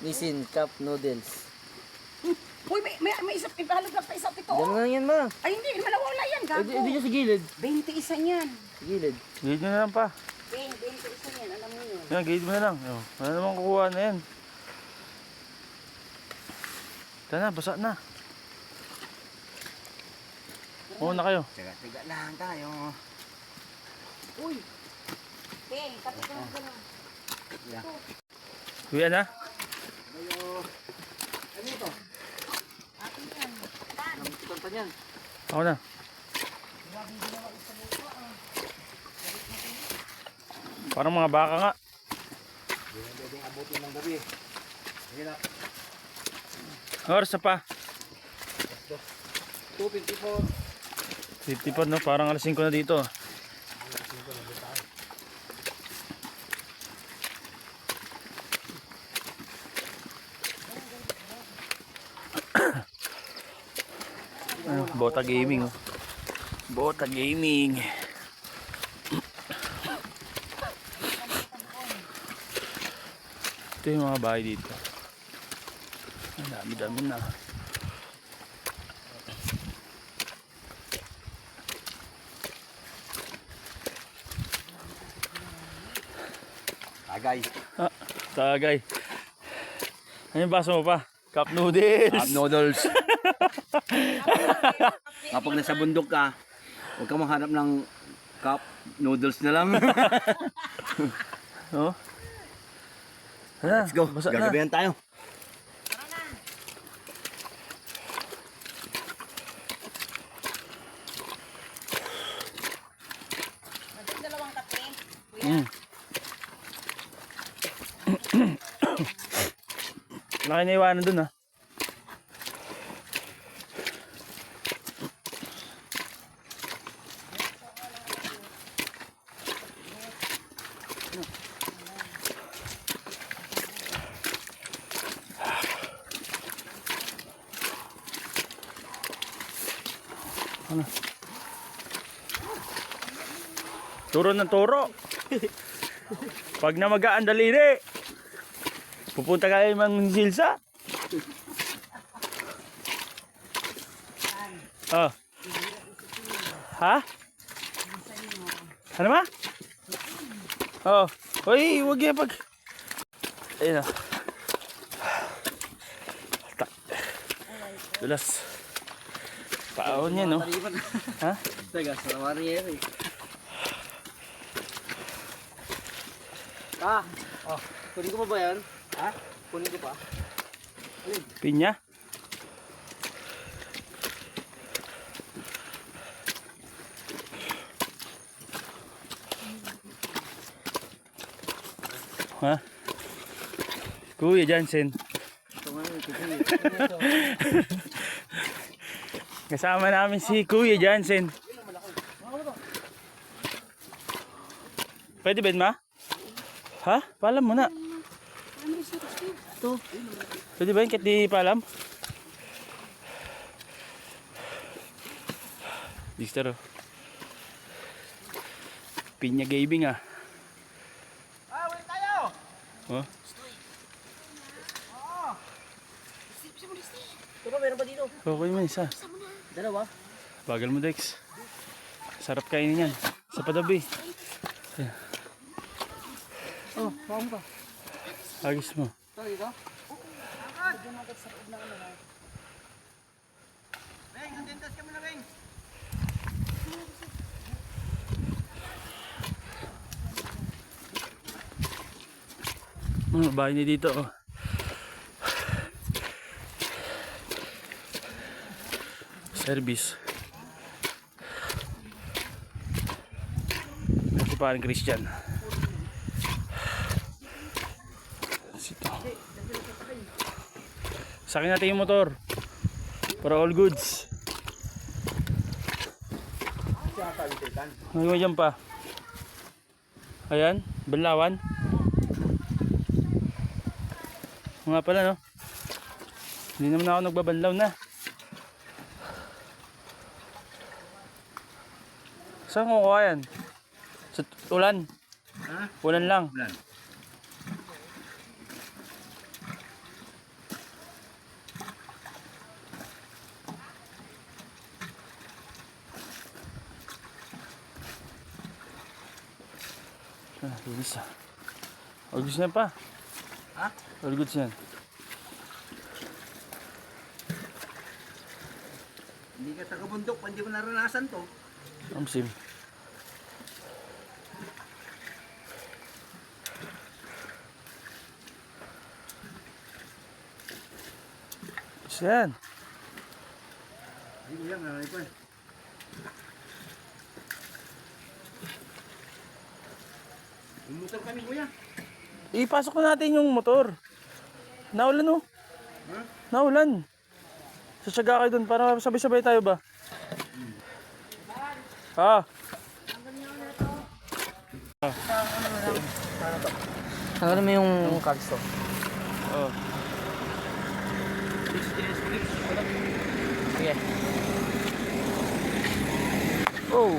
Nissin Cup Noodles. Uy, may isa, ibalog lang pa isa pito. Diyan lang yan, ma. Ay, hindi, malawala yan, gago. Hindi nyo sa gilid. 20 isa niyan. Sa gilid. Gilid nyo na lang pa. 20 isa niyan, alam mo yun. Yan, gilid mo na lang. Wala namang kukuha na yan. Ito na, basa na. Una kayo. Tiga-tiga lang tayo. Uy. Peng, kapit ka lang gano'n. Yeah. Kuya na. Ano ito? Atin yan. Ang pa niyan. Ako na. Parang mga baka nga. Hindi na pwedeng abutin ng gabi. Sige na. Oras na pa. 2:54. 54 no, parang alas 5 na dito. Bota Gaming. Bota Gaming. Ito yung mga bahay dito. Ang dami-dami na. Tagay. Ah, tagay. Ano yung baso mo pa? Cup noodles. Cup noodles. Kapag nasa bundok ka, huwag ka manghanap ng cup noodles na lang. Oh. Hala, Let's go. basa na. Gagabihan tayo. Dalawang kape. Mm. Wala kayo naiwanan dun, ah. Ano? Turo ng turo. Pag namagaan daliri, pupunta kayo mang silsa. Oh. Ha? Ano ba? Oh. Uy, huwag yan pag... Ayun na. Dulas. Paahon yan, no? Ha? Teka, sa mariyeri. Ah, oh, kunin ko pa ba yan? Ha? Kunin ko pa. Pinya? Ha? Kuya Jansen. Ito nga ito. Kasama namin si Kuya Jansen. Pwede ba, ma? Ha? Paalam mo na. Ito. Pwede ba yun kahit di paalam? Dixter, oh. Pinya Gaming, ah. Ah, ulit tayo! Oh. Ito ba, meron pa dito? Okay mo isa. Dalawa? Bagal mo, Dex. Sarap kainin yan. Sa padabi. Ayan. Oh, paham pa. Agis mo. Ito, dito? Beng, nandentas ka muna, Beng. Mga bahay niya dito, oh. Service. Si parang Christian. Sito. Sakin natin yung motor. Para all goods. Ngayon dyan pa. Ayan, Banlawan. Nga pala, no? Hindi naman ako nagbabanlaw na. Saan ko kuha yan? Sa ulan? Ha? Ulan lang. Ulan. Linis ah. All goods na yan pa. Ha? All goods yan. Hindi ka taga-bundok, hindi mo naranasan to. Sim. Yan. Hindi ko yan, naray ko eh. Umutor kami kuya. Ipasok na natin yung motor. Naulan oh. Huh? Naulan. Sasyaga kayo dun para sabay-sabay tayo ba? Ah. Ano mo yung cards to? Oh. Sige. Oh.